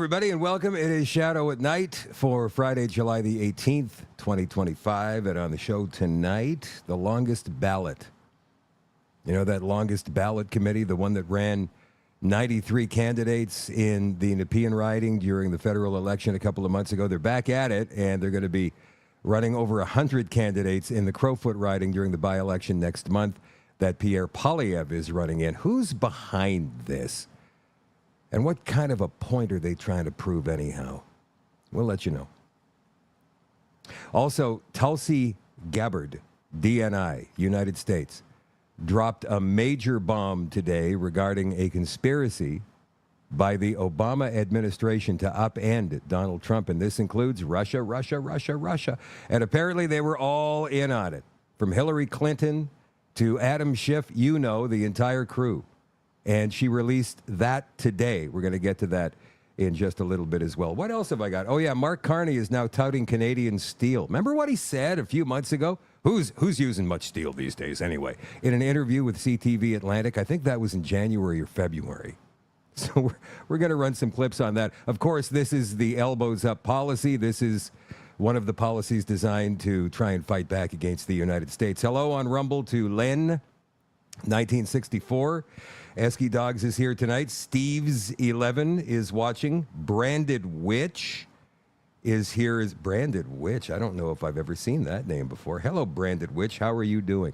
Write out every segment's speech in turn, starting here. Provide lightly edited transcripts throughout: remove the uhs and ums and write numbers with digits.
everybody, and welcome. It is Shadow at Night for Friday, July the 18th, 2025. And on the show tonight, the longest ballot. You know, that longest ballot committee, the one that ran 93 candidates in the Nepean riding during the federal election a couple of months ago. They're back at it, and they're going to be running over 100 candidates in the Crowfoot riding during the by-election next month that Pierre Poilievre is running in. Who's behind this? And what kind of a point are they trying to prove anyhow? We'll let you know. Also, Tulsi Gabbard, DNI, United States, dropped a major bomb today regarding a conspiracy by the Obama administration to upend Donald Trump. And this includes Russia, Russia, Russia, Russia. And apparently they were all in on it. From Hillary Clinton to Adam Schiff, you know, the entire crew. And she released that today. We're going to get to that in just a little bit as well. What else have I got? Oh, yeah, Mark Carney is now touting Canadian steel. Remember what he said a few months ago? Who's using much steel these days anyway? In an interview with CTV Atlantic, I think that was in January or February. So we're going to run some clips on that. Of course, this is the elbows up policy. This is one of the policies designed to try and fight back against the United States. Hello on Rumble to Len, 1964. Esky Dogs is here tonight. Steve's 11 is watching. Branded Witch is here. Is Branded Witch? I don't know if I've ever seen that name before. Hello, Branded Witch. How are you doing?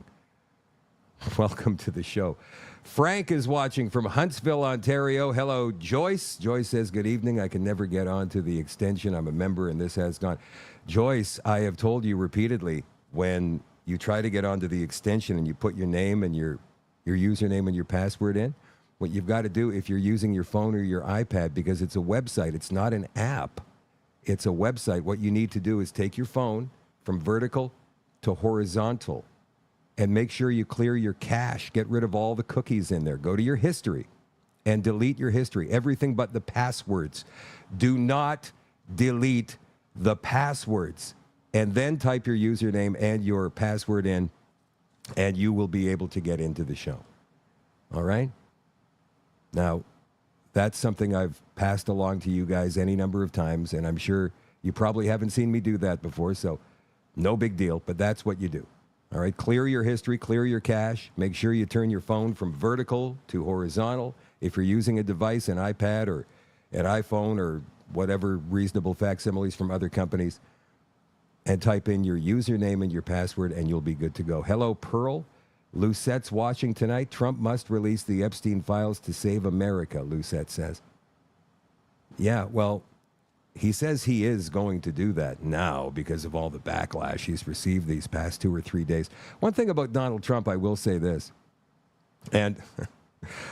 Welcome to the show. Frank is watching from Huntsville, Ontario. Hello, Joyce. Joyce says, good evening. I can never get on to the extension. I'm a member, and this has gone. Joyce, I have told you repeatedly, when you try to get onto the extension and you put your name and your username and your password in, what you've got to do if you're using your phone or your iPad, because it's a website, it's not an app, it's a website, what you need to do is take your phone from vertical to horizontal and make sure you clear your cache, get rid of all the cookies in there, go to your history and delete your history, everything but the passwords. Do not delete the passwords, and then type your username and your password in, and you will be able to get into the show. All right? Now, that's something I've passed along to you guys any number of times, and I'm sure you probably haven't seen me do that before, so no big deal, but that's what you do. All right? Clear your history, clear your cache. Make sure you turn your phone from vertical to horizontal. If you're using a device, an iPad or an iPhone or whatever reasonable facsimiles from other companies, and type in your username and your password, and you'll be good to go. Hello, Pearl. Lucettes watching tonight. Trump must release the Epstein files to save America, Lucette says. Yeah, well, he says he is going to do that now because of all the backlash he's received these past 2 or 3 days. One thing about Donald Trump, I will say this, and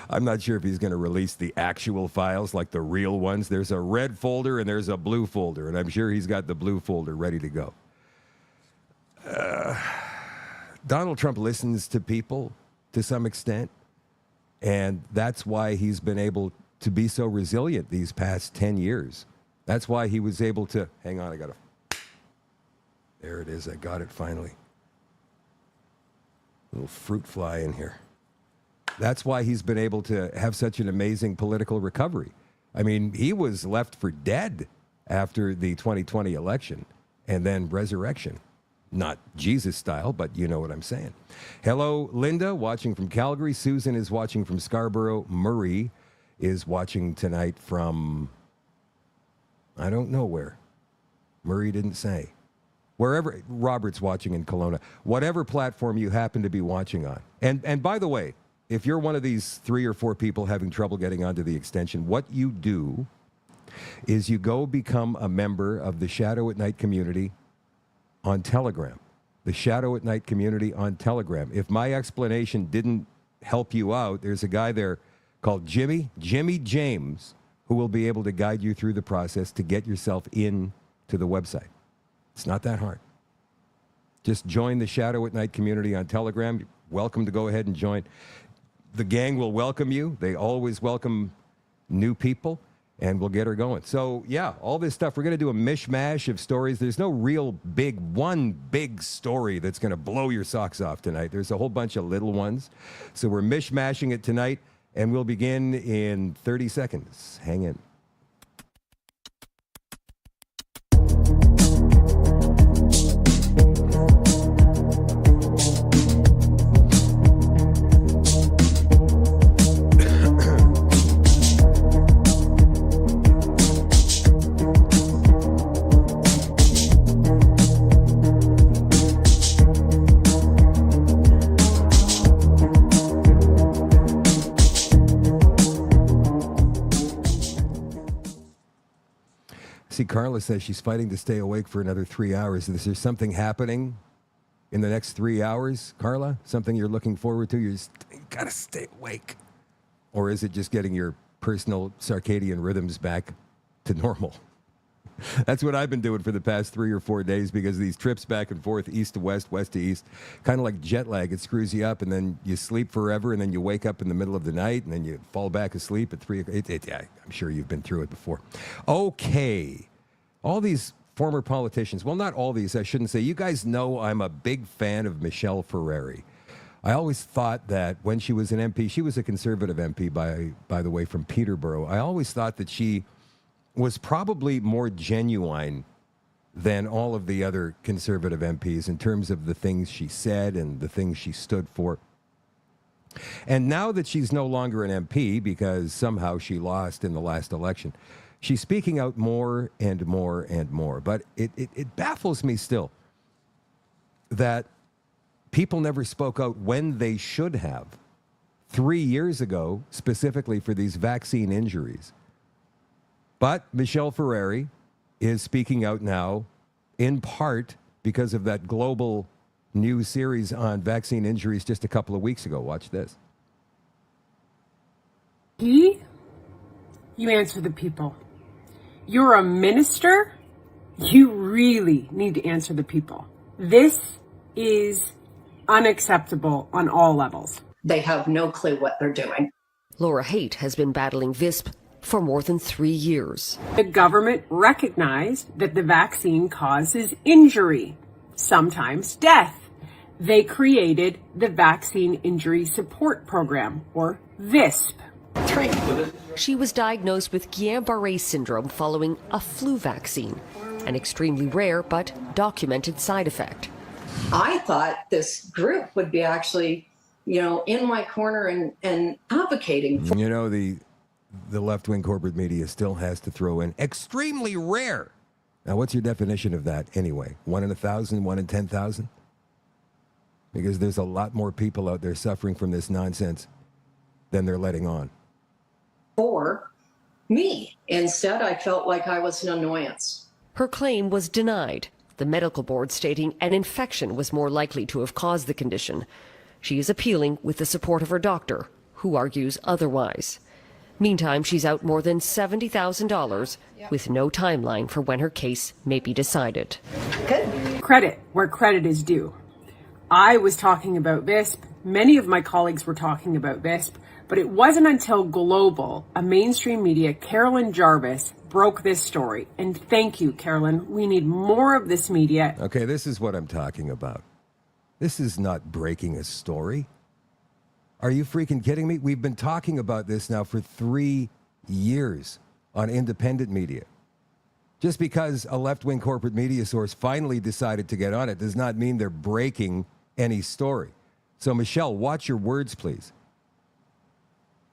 I'm not sure if he's going to release the actual files, like the real ones. There's a red folder and there's a blue folder, and I'm sure he's got the blue folder ready to go. Donald Trump listens to people to some extent, and that's why he's been able to be so resilient these past 10 years. That's why he was able to, hang on, there it is, I got it finally. Little fruit fly in here. That's why he's been able to have such an amazing political recovery. I mean, he was left for dead after the 2020 election and then resurrection. Not Jesus style, but you know what I'm saying. Hello, Linda, watching from Calgary. Susan is watching from Scarborough. Murray is watching tonight from, I don't know where. Murray didn't say. Wherever, Robert's watching in Kelowna. Whatever platform you happen to be watching on. And by the way, if you're one of these 3 or 4 people having trouble getting onto the extension, what you do is you go become a member of the Shadow at Night community on Telegram. The Shadow at Night community on Telegram. If my explanation didn't help you out, there's a guy there called Jimmy James, who will be able to guide you through the process to get yourself in to the website. It's not that hard. Just join the Shadow at Night community on Telegram. You're welcome to go ahead and join. The gang will welcome you. They always welcome new people, and we'll get her going. So, yeah, all this stuff. We're going to do a mishmash of stories. There's no real one big story that's going to blow your socks off tonight. There's a whole bunch of little ones. So we're mishmashing it tonight, and we'll begin in 30 seconds. Hang in. Carla says she's fighting to stay awake for another 3 hours. Is there something happening in the next 3 hours, Carla? Something you're looking forward to? You got to stay awake. Or is it just getting your personal circadian rhythms back to normal? That's what I've been doing for the past 3 or 4 days, because these trips back and forth, east to west, west to east, kind of like jet lag. It screws you up, and then you sleep forever, and then you wake up in the middle of the night, and then you fall back asleep at 3 o'clock. Yeah, I'm sure you've been through it before. Okay. All these former politicians, well, not all these, I shouldn't say. You guys know I'm a big fan of Michelle Ferreri. I always thought that when she was an MP, she was a conservative MP, by the way, from Peterborough. I always thought that she was probably more genuine than all of the other conservative MPs in terms of the things she said and the things she stood for. And now that she's no longer an MP because somehow she lost in the last election, she's speaking out more and more and more. But it baffles me still that people never spoke out when they should have 3 years ago, specifically for these vaccine injuries. But Michelle Ferreri is speaking out now, in part because of that global new series on vaccine injuries just a couple of weeks ago. Watch this. You answer the people. You're a minister. You really need to answer the people. This is unacceptable on all levels. They have no clue what they're doing. Laura Haight has been battling VISP for more than 3 years. The government recognized that the vaccine causes injury, sometimes death. They created the Vaccine Injury Support Program, or VISP. She was diagnosed with Guillain-Barré syndrome following a flu vaccine, an extremely rare but documented side effect. I thought this group would be actually, in my corner and advocating for. The left-wing corporate media still has to throw in extremely rare. Now, what's your definition of that anyway? 1 in 1,000, 1 in 10,000? Because there's a lot more people out there suffering from this nonsense than they're letting on. For me. Instead, I felt like I was an annoyance. Her claim was denied, the medical board stating an infection was more likely to have caused the condition. She is appealing with the support of her doctor, who argues otherwise. Meantime, she's out more than $70,000 with no timeline for when her case may be decided. Good. Credit where credit is due. I was talking about VISP. Many of my colleagues were talking about VISP, but it wasn't until Global, a mainstream media, Carolyn Jarvis, broke this story. And thank you, Carolyn. We need more of this media. Okay, this is what I'm talking about. This is not breaking a story. Are you freaking kidding me? We've been talking about this now for 3 years on independent media. Just because a left-wing corporate media source finally decided to get on it does not mean they're breaking any story. So, Michelle, watch your words, please.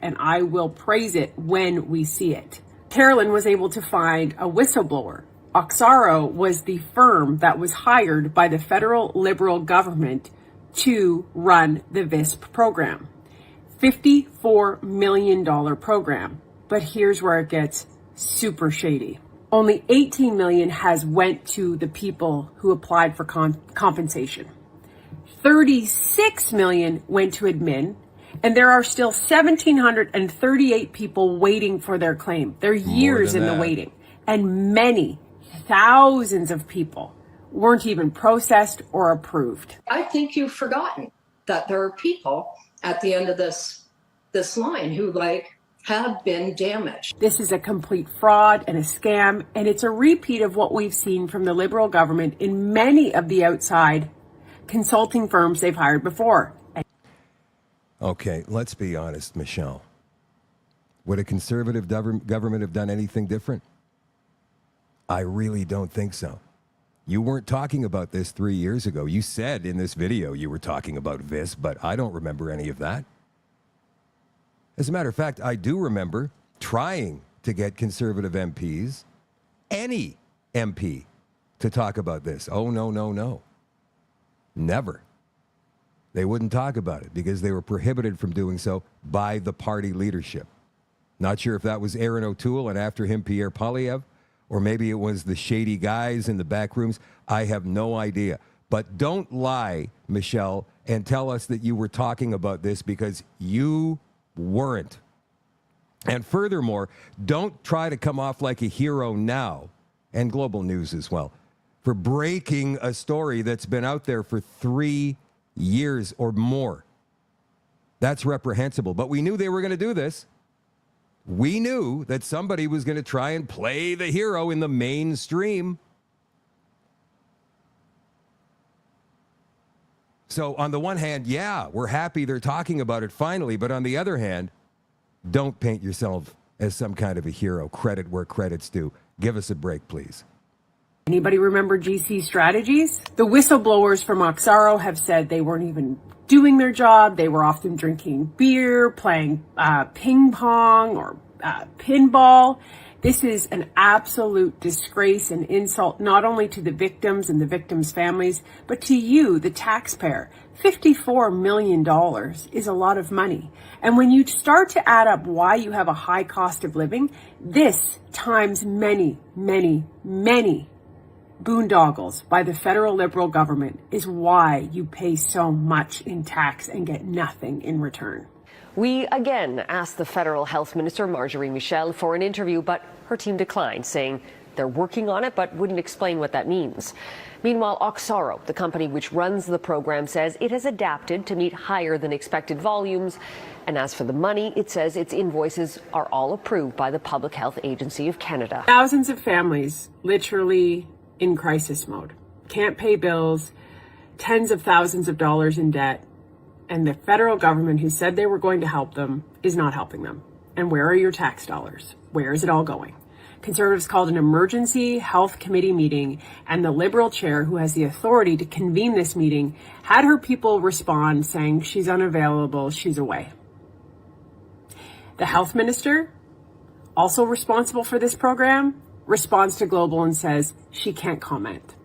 And I will praise it when we see it. Carolyn was able to find a whistleblower. Oxaro was the firm that was hired by the federal Liberal government to run the VISP program. $54 million program. But here's where it gets super shady. Only $18 million has went to the people who applied for compensation. $36 million went to admin, and there are still 1,738 people waiting for their claim. They're years in the waiting, and many thousands of people weren't even processed or approved. I think you've forgotten that there are people at the end of this line who have been damaged. This is a complete fraud and a scam, and it's a repeat of what we've seen from the Liberal government in many of the outside consulting firms they've hired before. Okay, let's be honest, Michelle. Would a conservative government have done anything different? I really don't think so. You weren't talking about this 3 years ago. You said in this video you were talking about this, but I don't remember any of that. As a matter of fact, I do remember trying to get conservative MPs, any MP, to talk about this. Oh, no, no, no. Never. They wouldn't talk about it because they were prohibited from doing so by the party leadership. Not sure if that was Aaron O'Toole and after him Pierre Poilievre, or maybe it was the shady guys in the back rooms. I have no idea. But don't lie, Michelle, and tell us that you were talking about this, because you weren't. And furthermore, don't try to come off like a hero now, and Global News as well, for breaking a story that's been out there for 3 years or more. That's reprehensible. But we knew they were going to do this. We knew that somebody was going to try and play the hero in the mainstream. So on the one hand, yeah, we're happy they're talking about it finally. But on the other hand, don't paint yourself as some kind of a hero. Credit where credit's due. Give us a break, please. Anybody remember GC Strategies? The whistleblowers from Oxaro have said they weren't even doing their job. They were often drinking beer, playing ping pong or pinball. This is an absolute disgrace and insult, not only to the victims and the victims' families, but to you, the taxpayer. $54 million is a lot of money. And when you start to add up why you have a high cost of living, this times many, many, many boondoggles by the federal Liberal government is why you pay so much in tax and get nothing in return. We again asked the federal health minister, Marjorie Michel, for an interview, but her team declined, saying they're working on it but wouldn't explain what that means. Meanwhile, Oxaro, the company which runs the program, says it has adapted to meet higher than expected volumes. And as for the money, it says its invoices are all approved by the Public Health Agency of Canada. Thousands of families literally in crisis mode, can't pay bills, tens of thousands of dollars in debt. And the federal government, who said they were going to help them, is not helping them. And where are your tax dollars? Where is it all going? Conservatives called an emergency health committee meeting, and the Liberal chair, who has the authority to convene this meeting, had her people respond saying she's unavailable, she's away. The health minister, also responsible for this program, responds to Global and says she can't comment.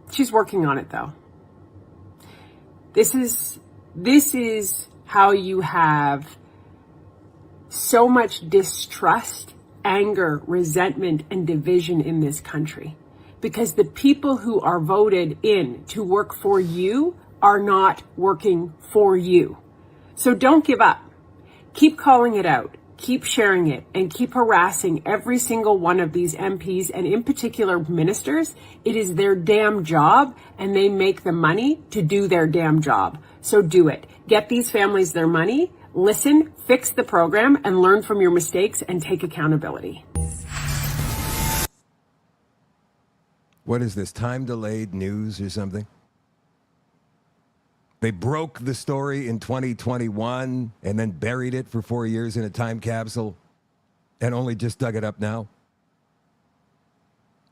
She's working on it, though. This is how you have so much distrust, anger, resentment, and division in this country. Because the people who are voted in to work for you are not working for you. So don't give up. Keep calling it out. Keep sharing it, and keep harassing every single one of these MPs, and in particular ministers. It is their damn job, and they make the money to do their damn job. So do it. Get these families their money, listen, fix the program, and learn from your mistakes and take accountability. What is this, time-delayed news or something? They broke the story in 2021 and then buried it for 4 years in a time capsule and only just dug it up now.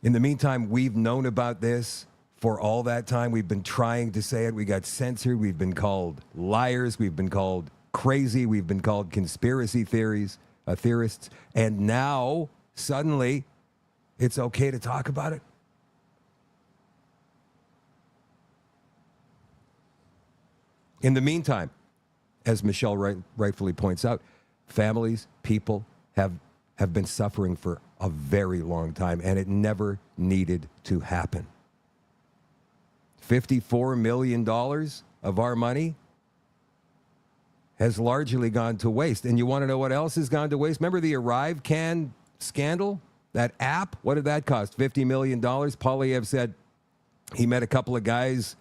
In the meantime, we've known about this for all that time. We've been trying to say it. We got censored. We've been called liars. We've been called crazy. We've been called conspiracy theorists. And now, suddenly, it's okay to talk about it. In the meantime, as Michelle rightfully points out, families, people have been suffering for a very long time, and it never needed to happen. $54 million of our money has largely gone to waste. And you want to know what else has gone to waste? Remember the ArriveCan scandal? That app? What did that cost? $50 million. Polyev said he met a couple of guys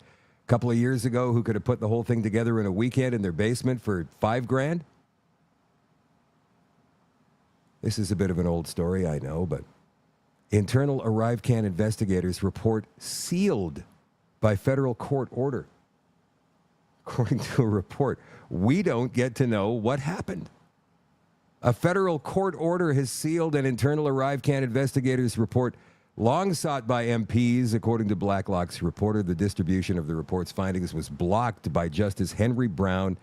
a couple of years ago who could have put the whole thing together in a weekend in their basement for $5,000. This is a bit of an old story, I know, but internal ArriveCan investigators report sealed by federal court order. According to a report, we don't get to know what happened. A federal court order has sealed an internal ArriveCan investigators report long sought by MPs. According to Blacklock's reporter, the distribution of the report's findings was blocked by Justice Henry Brown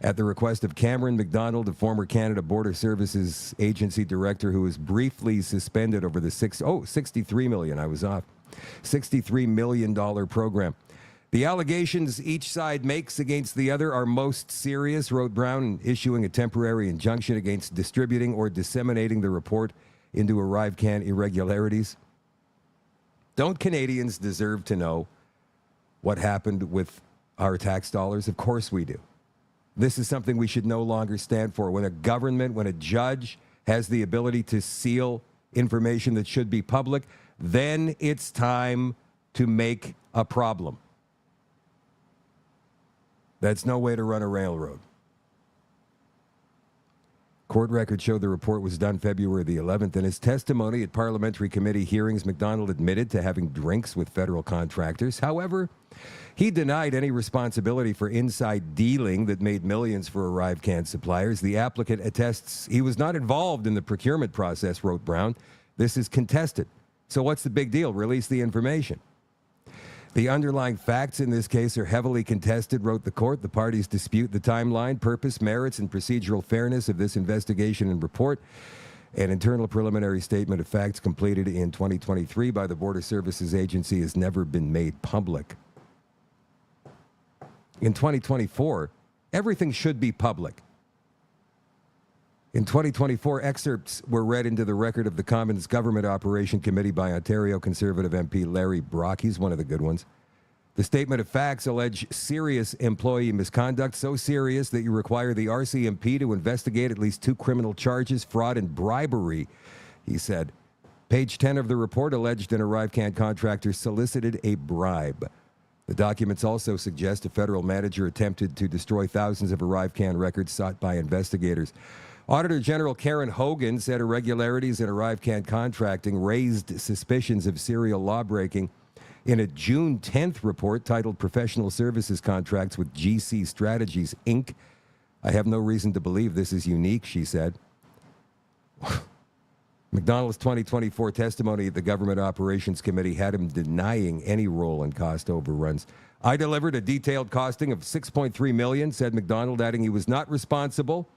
at the request of Cameron McDonald, a former Canada Border Services Agency director who was briefly suspended over the $63 million program. The allegations each side makes against the other are most serious, wrote Brown, issuing a temporary injunction against distributing or disseminating the report into ArriveCan irregularities? Don't Canadians deserve to know what happened with our tax dollars? Of course we do. This is something we should no longer stand for. When a government, when a judge has the ability to seal information that should be public, then it's time to make a problem. That's no way to run a railroad. Court records show the report was done February the 11th. In his testimony at parliamentary committee hearings, McDonald admitted to having drinks with federal contractors. However, he denied any responsibility for inside dealing that made millions for ArriveCan suppliers. The applicant attests he was not involved in the procurement process, wrote Brown. This is contested. So what's the big deal? Release the information. The underlying facts in this case are heavily contested, wrote the court. The parties dispute the timeline, purpose, merits, and procedural fairness of this investigation and report. An internal preliminary statement of facts completed in 2023 by the Border Services Agency has never been made public. In 2024, everything should be public. In 2024, excerpts were read into the record of the Commons Government Operation Committee by Ontario Conservative MP Larry Brock. He's one of the good ones. The statement of facts allege serious employee misconduct, so serious that you require the RCMP to investigate at least 2 criminal charges, fraud and bribery, he said. Page 10 of the report alleged an ArriveCan contractor solicited a bribe. The documents also suggest a federal manager attempted to destroy thousands of ArriveCan records sought by investigators. Auditor General Karen Hogan said irregularities in ArriveCan contracting raised suspicions of serial lawbreaking. In a June 10th report titled Professional Services Contracts with GC Strategies, Inc., I have no reason to believe this is unique, she said. McDonald's 2024 testimony at the Government Operations Committee had him denying any role in cost overruns. I delivered a detailed costing of $6.3 million, said McDonald, adding he was not responsible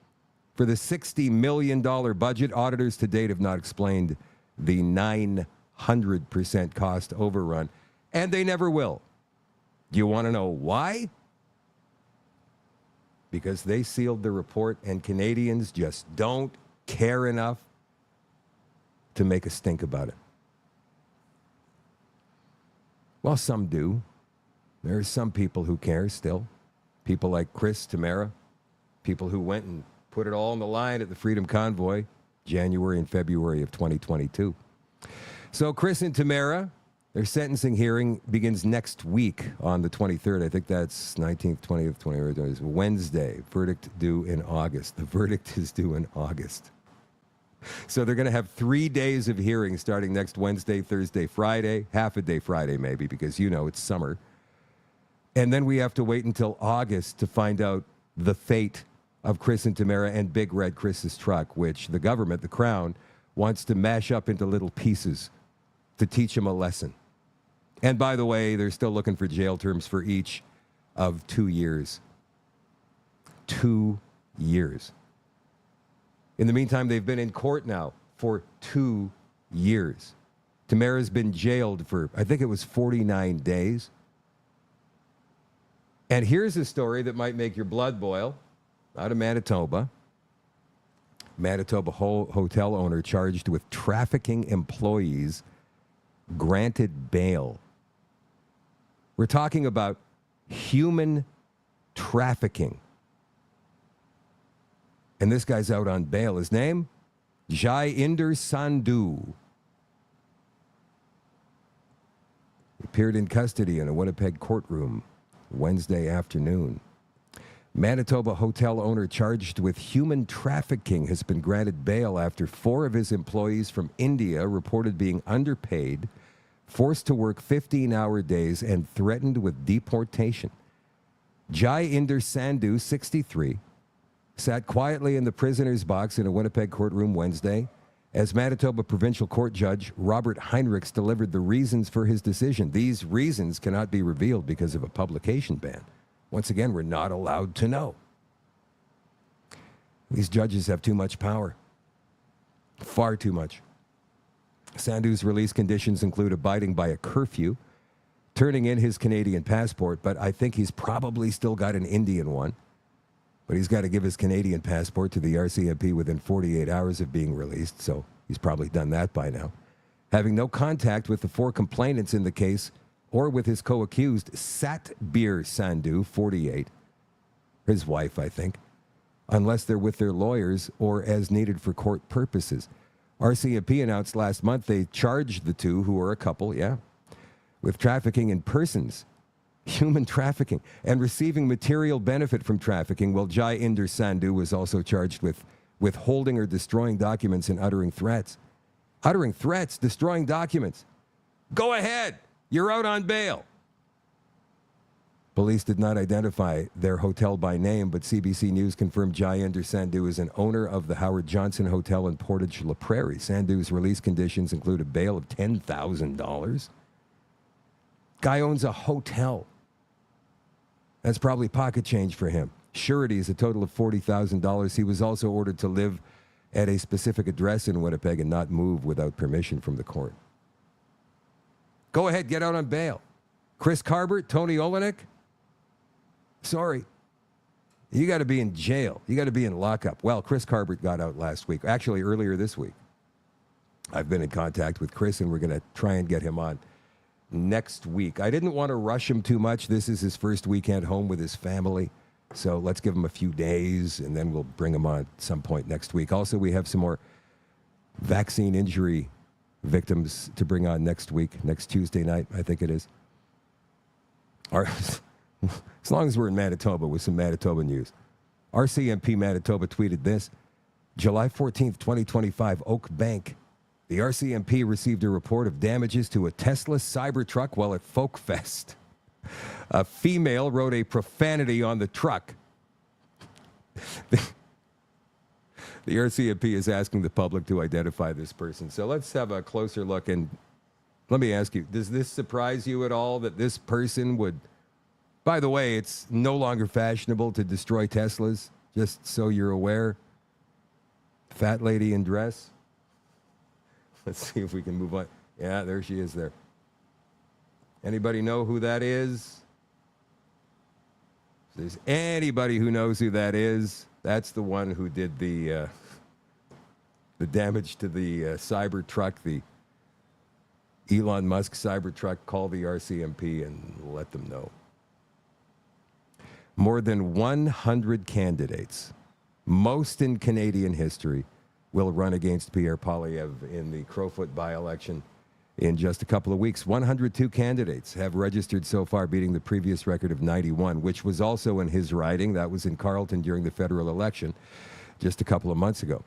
for the $60 million budget. Auditors to date have not explained the 900% cost overrun, and they never will. Do you want to know why? Because they sealed the report, and Canadians just don't care enough to make a stink about it. Well, some do. There are some people who care still. People like Chris, Tamara, people who went and put it all on the line at the Freedom Convoy, January and February of 2022. So Chris and Tamara, their sentencing hearing begins next week on the 23rd. I think that's 19th, 20th, 23rd, Wednesday. Verdict due in August. The verdict is due in August. So they're going to have 3 days of hearings starting next Wednesday, Thursday, Friday, half a day Friday maybe, because you know it's summer. And then we have to wait until August to find out the fate of Chris and Tamara and Big Red Chris's truck, which the government, the Crown, wants to mash up into little pieces to teach them a lesson. And by the way, they're still looking for jail terms for each of 2 years. 2 years. In the meantime, they've been in court now for 2 years. Tamara's been jailed for, I think it was 49 days. And here's a story that might make your blood boil. Out of Manitoba. Manitoba hotel owner charged with trafficking employees granted bail. We're talking about human trafficking. And this guy's out on bail. His name? Jainder Sandhu. He appeared in custody in a Winnipeg courtroom Wednesday afternoon. Manitoba hotel owner charged with human trafficking has been granted bail after 4 of his employees from India reported being underpaid, forced to work 15-hour days, and threatened with deportation. Jainder Sandhu, 63, sat quietly in the prisoner's box in a Winnipeg courtroom Wednesday as Manitoba Provincial Court Judge Robert Heinrichs delivered the reasons for his decision. These reasons cannot be revealed because of a publication ban. Once again, we're not allowed to know. These judges have too much power. Far too much. Sandhu's release conditions include abiding by a curfew, turning in his Canadian passport, but I think he's probably still got an Indian one. But he's got to give his Canadian passport to the RCMP within 48 hours of being released, so He's probably done that by now. Having no contact with the 4 complainants in the case or with his co-accused, Satbir Sandhu, 48, his wife, I think, unless they're with their lawyers or as needed for court purposes. RCMP announced last month they charged the 2, who are a couple, with trafficking in persons, human trafficking, and receiving material benefit from trafficking, while Jai Inder Sandhu was also charged with withholding or destroying documents and uttering threats. Uttering threats, destroying documents. Go ahead. You're out on bail. Police did not identify their hotel by name, but CBC News confirmed Jai Inder Sandhu is an owner of the Howard Johnson Hotel in Portage La Prairie. Sandhu's release conditions include a bail of $10,000. Guy owns a hotel. That's probably pocket change for him. Surety is a total of $40,000. He was also ordered to live at a specific address in Winnipeg and not move without permission from the court. Go ahead, get out on bail. Chris Barber, Tony Olenek, sorry. You got to be in jail. You got to be in lockup. Well, Chris Barber got out last week. Actually, earlier this week. I've been in contact with Chris, and we're going to try and get him on next week. I didn't want to rush him too much. This is his first weekend home with his family. So let's give him a few days, and then we'll bring him on at some point next week. Also, we have some more vaccine injury victims to bring on next week, next Tuesday night, I think it is. As long as we're in Manitoba with some Manitoba news. RCMP Manitoba tweeted this. July 14th, 2025, Oak Bank. The RCMP received a report of damages to a Tesla Cybertruck while at Folk Fest. A female wrote a profanity on the truck. The RCMP is asking the public to identify this person. So let's have a closer look. And let me ask you, does this surprise you at all that this person would... By the way, it's no longer fashionable to destroy Teslas, just so you're aware. Fat lady in dress. Let's see if we can move on. Yeah, there she is there. Anybody know who that is? If there's anybody who knows who that is, that's the one who did the damage to the Cybertruck, the Elon Musk Cybertruck. Call the RCMP and let them know. More than 100 candidates, most in Canadian history, will run against Pierre Poilievre in the Crowfoot by-election in just a couple of weeks. 102 candidates have registered so far, beating the previous record of 91, which was also in his riding. That was in Carleton during the federal election just a couple of months ago.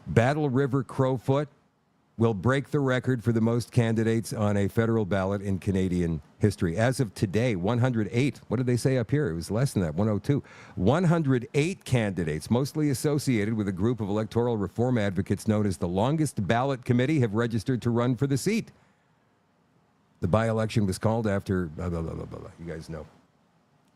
Battle River Crowfoot will break the record for the most candidates on a federal ballot in Canadian history. As of today, 108. What did they say up here? It was less than that, 102. 108 candidates, mostly associated with a group of electoral reform advocates known as the Longest Ballot Committee, have registered to run for the seat. The by-election was called after blah, blah, blah, blah, blah. You guys know.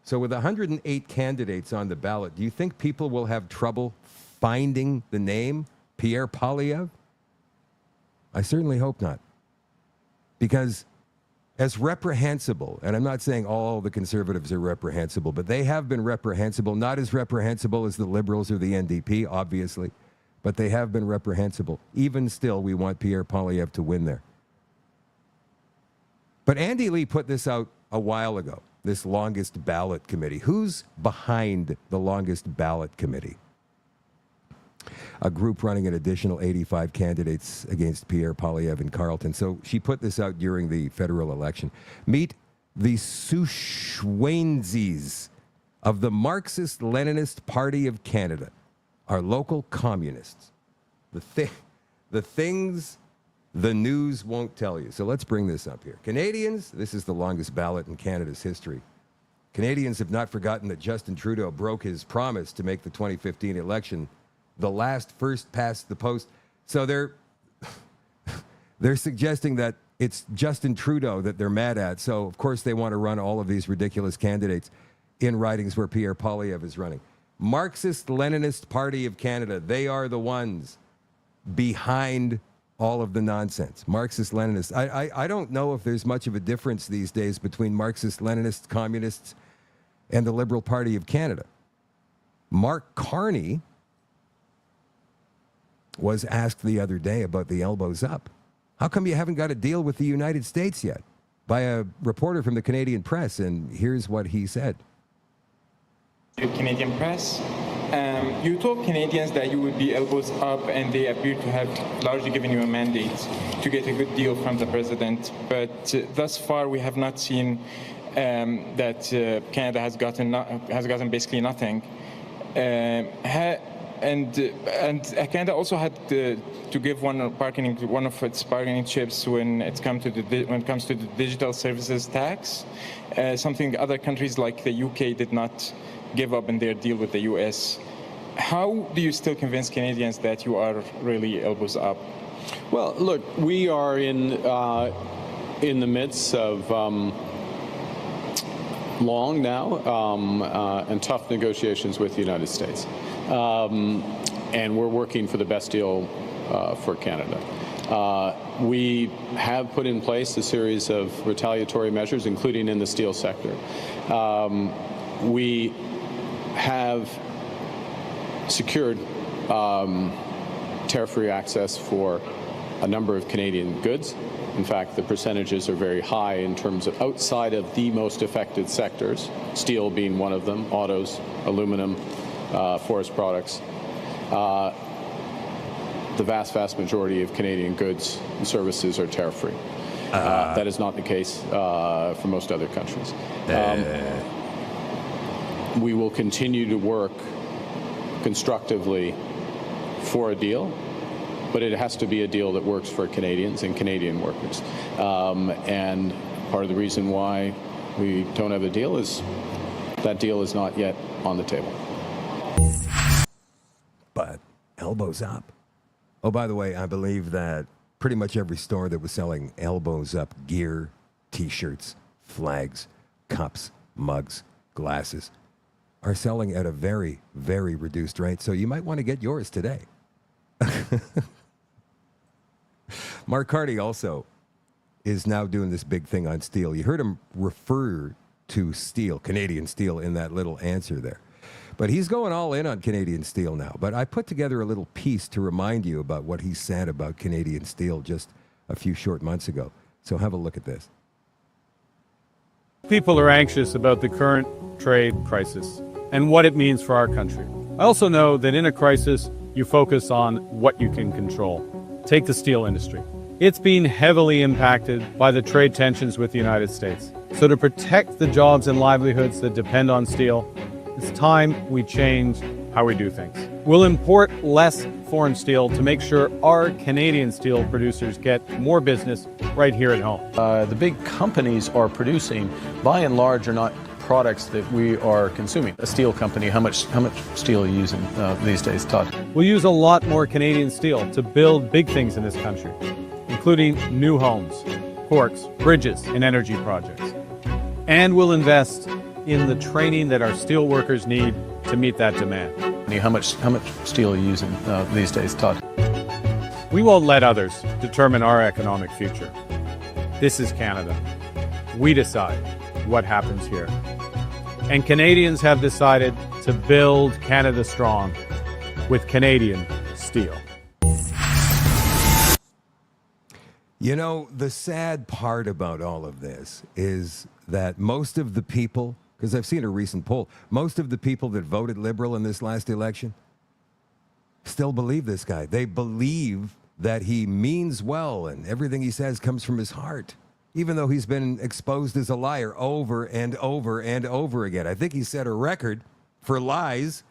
So with 108 candidates on the ballot, do you think people will have trouble finding the name Pierre Poilievre? I certainly hope not. Because as reprehensible, and I'm not saying all the Conservatives are reprehensible, but they have been reprehensible, not as reprehensible as the Liberals or the NDP, obviously, but they have been reprehensible. Even still, we want Pierre Poilievre to win there. But Andy Lee put this out a while ago, this Longest Ballot Committee. Who's behind the Longest Ballot Committee? A group running an additional 85 candidates against Pierre Poilievre in Carleton. So she put this out during the federal election. Meet the Sushwainzis of the Marxist-Leninist Party of Canada, our local communists. The things the news won't tell you. So let's bring this up here. Canadians, this is the longest ballot in Canada's history. Canadians have not forgotten that Justin Trudeau broke his promise to make the 2015 election the last first past the post. So they're suggesting that it's Justin Trudeau that they're mad at. So, of course, they want to run all of these ridiculous candidates in ridings where Pierre Poilievre is running. Marxist-Leninist Party of Canada, they are the ones behind all of the nonsense. Marxist-Leninists. I don't know if there's much of a difference these days between Marxist-Leninists, communists, and the Liberal Party of Canada. Mark Carney was asked the other day about the elbows up. How come you haven't got a deal with the United States yet? By a reporter from the Canadian Press, and here's what he said. Canadian Press, you told Canadians that you would be elbows up, and they appear to have largely given you a mandate to get a good deal from the president. But thus far, we have not seen that Canada has gotten basically nothing. And Canada also had to give one of its bargaining chips when it comes to the digital services tax, something other countries like the UK did not give up in their deal with the US. How do you still convince Canadians that you are really elbows up? Well, look, we are in the midst of long now and tough negotiations with the United States. And we're working for the best deal for Canada. We have put in place a series of retaliatory measures, including in the steel sector. We have secured tariff-free access for a number of Canadian goods. In fact, the percentages are very high in terms of outside of the most affected sectors, steel being one of them, autos, aluminum, forest products. The vast majority of Canadian goods and services are tariff-free. That is not the case for most other countries. We will continue to work constructively for a deal, but it has to be a deal that works for Canadians and Canadian workers. And part of the reason why we don't have a deal is that deal is not yet on the table. But elbows up. Oh, by the way, I believe that pretty much every store that was selling elbows up gear, T-shirts, flags, cups, mugs, glasses are selling at a very, very reduced rate. So you might want to get yours today. Mark Carney also is now doing this big thing on steel. You heard him refer to steel, Canadian steel, in that little answer there. But he's going all in on Canadian steel now. But I put together a little piece to remind you about what he said about Canadian steel just a few short months ago. So have a look at this. People are anxious about the current trade crisis and what it means for our country. I also know that in a crisis, you focus on what you can control. Take the steel industry. It's been heavily impacted by the trade tensions with the United States. So to protect the jobs and livelihoods that depend on steel, it's time we change how we do things. We'll import less foreign steel to make sure our Canadian steel producers get more business right here at home. The big companies are producing, by and large, are not products that we are consuming. A steel company, how much steel are you using these days, Todd? We'll use a lot more Canadian steel to build big things in this country, including new homes, ports, bridges, and energy projects. And we'll invest in the training that our steel workers need to meet that demand. How much steel are you using these days, Todd? We won't let others determine our economic future. This is Canada. We decide what happens here. And Canadians have decided to build Canada strong with Canadian steel. You know, the sad part about all of this is that most of the people, because I've seen a recent poll, most of the people that voted Liberal in this last election still believe this guy. They believe that he means well and everything he says comes from his heart, even though he's been exposed as a liar over and over and over again. I think he set a record for lies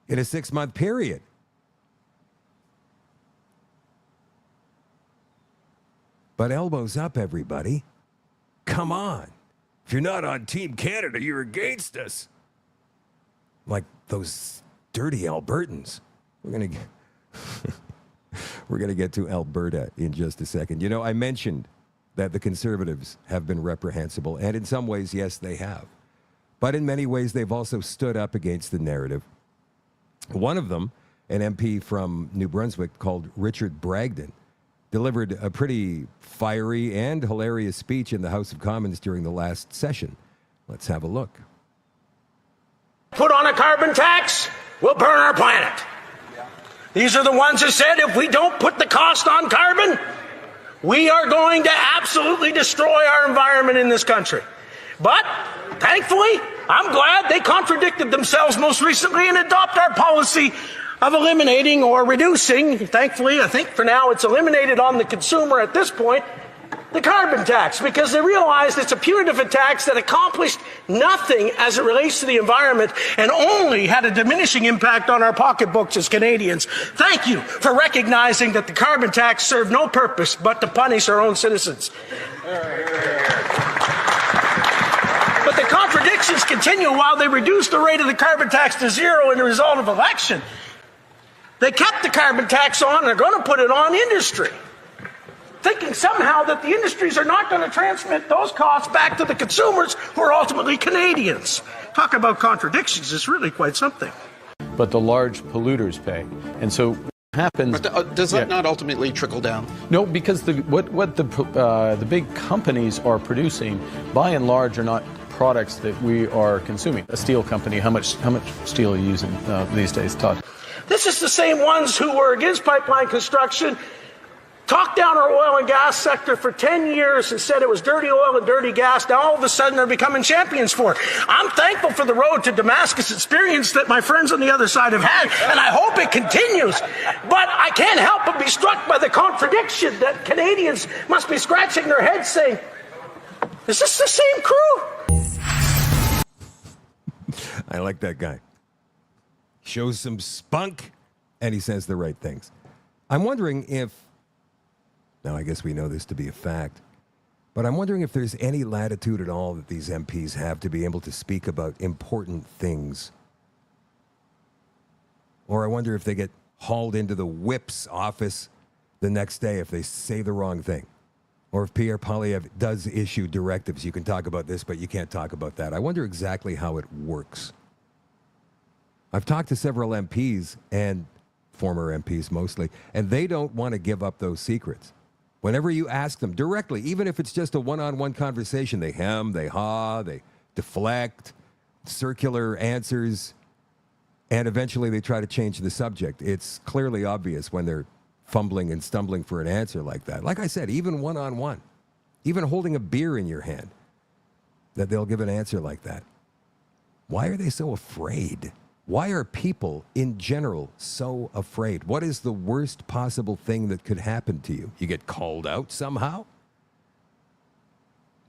in a 6-month period. But elbows up, everybody. Come on. If you're not on Team Canada, you're against us. Like those dirty Albertans. We're going to get to Alberta in just a second. You know, I mentioned that the Conservatives have been reprehensible, and in some ways, yes, they have. But in many ways, they've also stood up against the narrative. One of them, an MP from New Brunswick called Richard Bragdon, delivered a pretty fiery and hilarious speech in the House of Commons during the last session. Let's have a look. Put on a carbon tax, we'll burn our planet. These are the ones who said if we don't put the cost on carbon, we are going to absolutely destroy our environment in this country. But thankfully, I'm glad they contradicted themselves most recently and adopt our policy of eliminating or reducing. Thankfully, I think for now it's eliminated on the consumer at this point, the carbon tax, because they realized it's a punitive tax that accomplished nothing as it relates to the environment and only had a diminishing impact on our pocketbooks as Canadians. Thank you for recognizing that the carbon tax served no purpose but to punish our own citizens. But the contradictions continue while they reduced the rate of the carbon tax to zero in the result of election. They kept the carbon tax on and are going to put it on industry, thinking somehow that the industries are not going to transmit those costs back to the consumers who are ultimately Canadians. Talk about contradictions, it's really quite something. But the large polluters pay. And so what happens... But does that not ultimately trickle down? No, because what the big companies are producing, by and large, are not products that we are consuming. A steel company, how much steel are you using these days, Todd? This is the same ones who were against pipeline construction, talked down our oil and gas sector for 10 years and said it was dirty oil and dirty gas. Now all of a sudden they're becoming champions for it. I'm thankful for the road to Damascus experience that my friends on the other side have had, and I hope it continues. But I can't help but be struck by the contradiction that Canadians must be scratching their heads saying, is this the same crew? I like that guy. Shows some spunk, and he says the right things. I'm wondering if, now I guess we know this to be a fact, but I'm wondering if there's any latitude at all that these MPs have to be able to speak about important things. Or I wonder if they get hauled into the whip's office the next day if they say the wrong thing. Or if Pierre Poilievre does issue directives, you can talk about this, but you can't talk about that. I wonder exactly how it works. I've talked to several MPs, and former MPs mostly, and they don't want to give up those secrets. Whenever you ask them directly, even if it's just a one-on-one conversation, they hem, they haw, they deflect, circular answers, and eventually they try to change the subject. It's clearly obvious when they're fumbling and stumbling for an answer like that. Like I said, even one-on-one, even holding a beer in your hand, that they'll give an answer like that. Why are they so afraid? Why are people in general so afraid? What is the worst possible thing that could happen to you? You get called out somehow?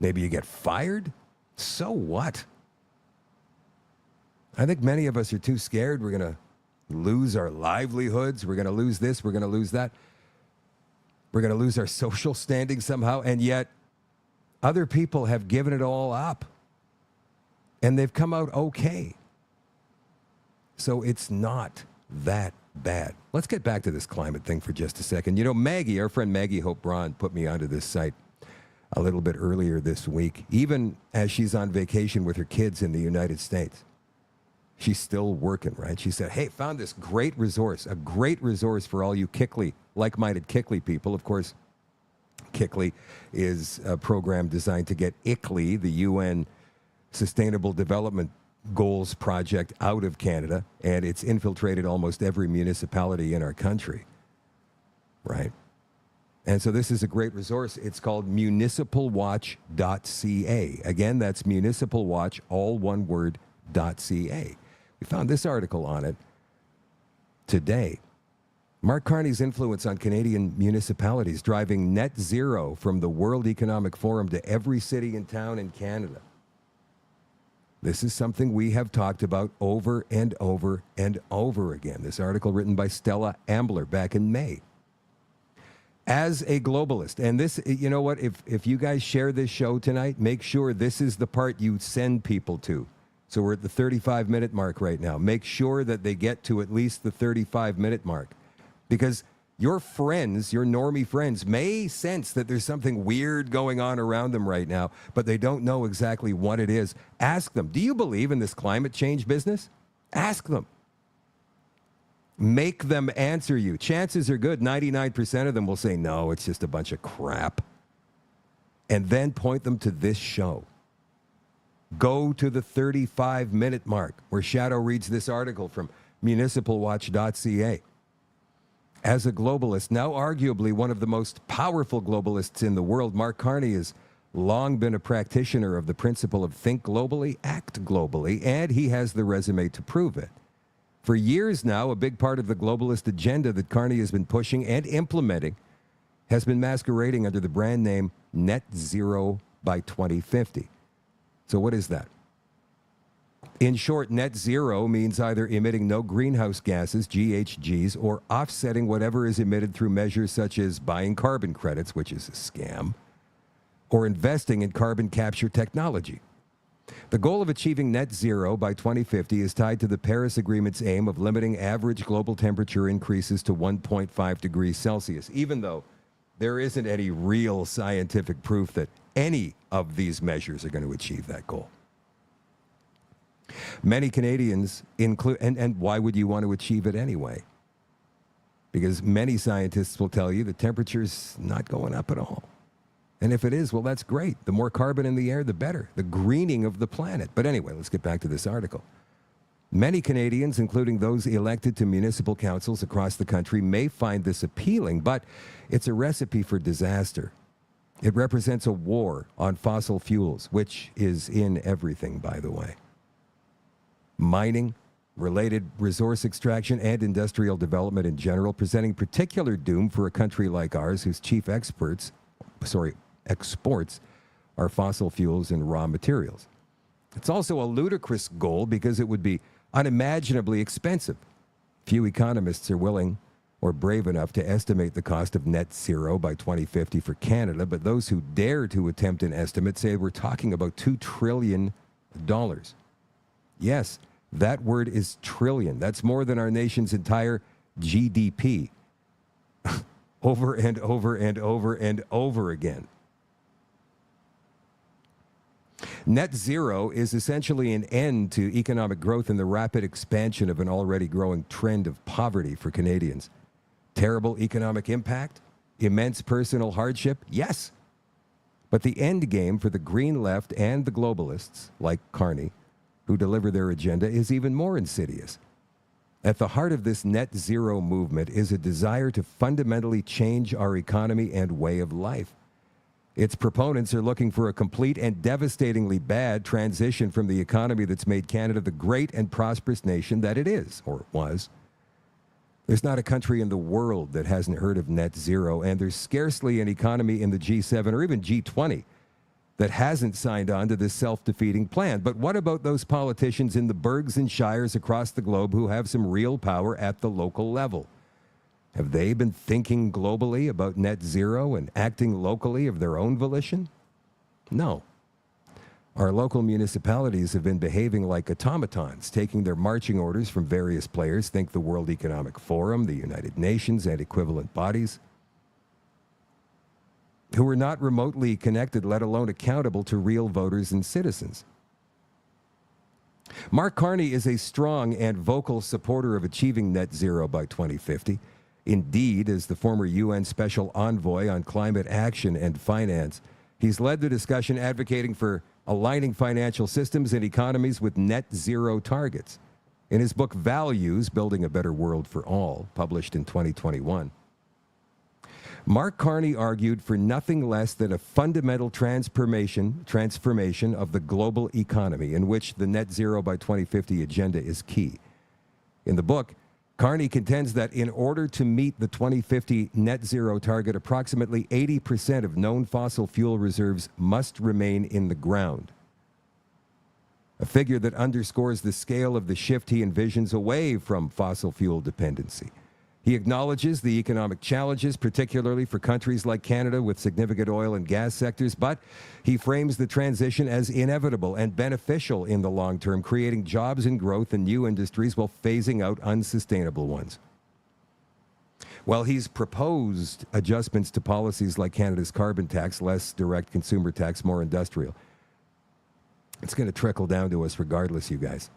Maybe you get fired? So what? I think many of us are too scared. We're going to lose our livelihoods. We're going to lose this. We're going to lose that. We're going to lose our social standing somehow. And yet, other people have given it all up. And they've come out okay. So it's not that bad. Let's get back to this climate thing for just a second. You know, Maggie, our friend Maggie Hope Braun, put me onto this site a little bit earlier this week, even as she's on vacation with her kids in the United States. She's still working, right? She said, hey, found this great resource, a great resource for all you Kickley, like-minded Kickley people. Of course, Kickley is a program designed to get ICLEI, the UN Sustainable Development Goals project, out of Canada, and it's infiltrated almost every municipality in our country, right? And so this is a great resource. It's called municipalwatch.ca. Again, that's municipalwatch, all one word, .ca. We found this article on it today. Mark Carney's influence on Canadian municipalities driving net zero from the World Economic Forum to every city and town in Canada. This is something we have talked about over and over and over again. This article written by Stella Ambler back in May. As a globalist, and this, you know what, if you guys share this show tonight, make sure this is the part you send people to. So we're at the 35-minute mark right now. Make sure that they get to at least the 35-minute mark. Because your friends, your normie friends, may sense that there's something weird going on around them right now, but they don't know exactly what it is. Ask them, do you believe in this climate change business? Ask them. Make them answer you. Chances are good, 99% of them will say, no, it's just a bunch of crap. And then point them to this show. Go to the 35-minute mark where Shadow reads this article from municipalwatch.ca. As a globalist, now arguably one of the most powerful globalists in the world, Mark Carney has long been a practitioner of the principle of think globally, act globally, and he has the resume to prove it. For years now, a big part of the globalist agenda that Carney has been pushing and implementing has been masquerading under the brand name Net Zero by 2050. So what is that? In short, net zero means either emitting no greenhouse gases, GHGs, or offsetting whatever is emitted through measures such as buying carbon credits, which is a scam, or investing in carbon capture technology. The goal of achieving net zero by 2050 is tied to the Paris Agreement's aim of limiting average global temperature increases to 1.5 degrees Celsius, even though there isn't any real scientific proof that any of these measures are going to achieve that goal. Many Canadians include, and why would you want to achieve it anyway? Because many scientists will tell you the temperature's not going up at all. And if it is, well, that's great. The more carbon in the air, the better. The greening of the planet. But anyway, let's get back to this article. Many Canadians, including those elected to municipal councils across the country, may find this appealing, but it's a recipe for disaster. It represents a war on fossil fuels, which is in everything, by the way. Mining, related resource extraction, and industrial development in general, presenting particular doom for a country like ours whose chief exports are fossil fuels and raw materials. It's also a ludicrous goal because it would be unimaginably expensive. Few economists are willing or brave enough to estimate the cost of net zero by 2050 for Canada, but those who dare to attempt an estimate say we're talking about $2 trillion. Yes, that word is trillion. That's more than our nation's entire GDP. Over and over and over and over again. Net zero is essentially an end to economic growth and the rapid expansion of an already growing trend of poverty for Canadians. Terrible economic impact? Immense personal hardship? Yes. But the end game for the green left and the globalists, like Carney, who deliver their agenda, is even more insidious. At the heart of this net zero movement is a desire to fundamentally change our economy and way of life. Its proponents are looking for a complete and devastatingly bad transition from the economy that's made Canada the great and prosperous nation that it is, or was. There's not a country in the world that hasn't heard of net zero, and there's scarcely an economy in the G7 or even G20 that hasn't signed on to this self-defeating plan. But what about those politicians in the burgs and shires across the globe who have some real power at the local level? Have they been thinking globally about net zero and acting locally of their own volition? No. Our local municipalities have been behaving like automatons, taking their marching orders from various players, think the World Economic Forum, the United Nations, and equivalent bodies, who are not remotely connected, let alone accountable to real voters and citizens. Mark Carney is a strong and vocal supporter of achieving net zero by 2050. Indeed, as the former UN Special Envoy on Climate Action and Finance, he's led the discussion advocating for aligning financial systems and economies with net zero targets. In his book Values, Building a Better World for All, published in 2021, Mark Carney argued for nothing less than a fundamental transformation of the global economy, in which the net zero by 2050 agenda is key. In the book, Carney contends that in order to meet the 2050 net zero target, approximately 80% of known fossil fuel reserves must remain in the ground. A figure that underscores the scale of the shift he envisions away from fossil fuel dependency. He acknowledges the economic challenges, particularly for countries like Canada with significant oil and gas sectors, but he frames the transition as inevitable and beneficial in the long term, creating jobs and growth in new industries while phasing out unsustainable ones. While he's proposed adjustments to policies like Canada's carbon tax, less direct consumer tax, more industrial, it's going to trickle down to us regardless, you guys.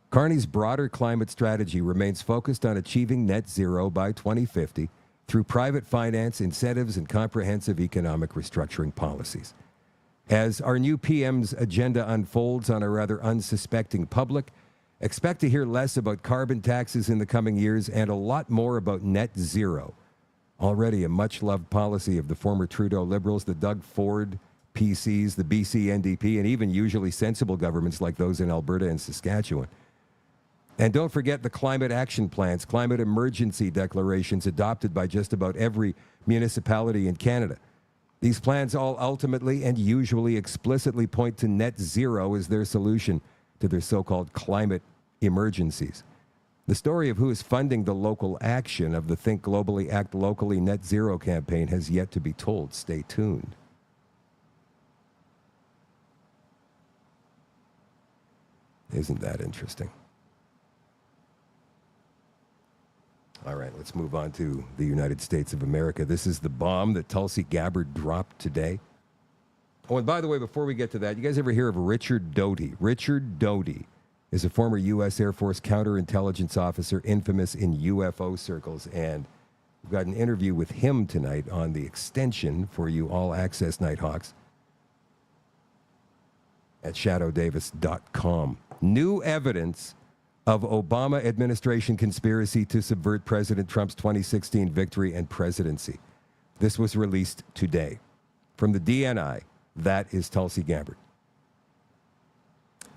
Carney's broader climate strategy remains focused on achieving net zero by 2050 through private finance, incentives, and comprehensive economic restructuring policies. As our new PM's agenda unfolds on a rather unsuspecting public, Expect to hear less about carbon taxes in the coming years and a lot more about net zero. Already a much-loved policy of the former Trudeau Liberals, the Doug Ford PCs, the BC NDP, and even usually sensible governments like those in Alberta and Saskatchewan. And don't forget the climate action plans, climate emergency declarations adopted by just about every municipality in Canada. These plans all ultimately and usually explicitly point to net zero as their solution to their so-called climate emergencies. The story of who is funding the local action of the Think Globally, Act Locally Net Zero campaign has yet to be told. Stay tuned. Isn't that interesting? All right, let's move on to the United States of America. This is the bomb that Tulsi Gabbard dropped today. Oh, and by the way, before we get to that, you guys ever hear of Richard Doty? Richard Doty is a former U.S. Air Force counterintelligence officer, infamous in UFO circles. And we've got an interview with him tonight on the extension for you All Access Nighthawks at shadowdavis.com. New evidence of Obama administration conspiracy to subvert President Trump's 2016 victory and presidency. This was released today. From the DNI, that is Tulsi Gabbard.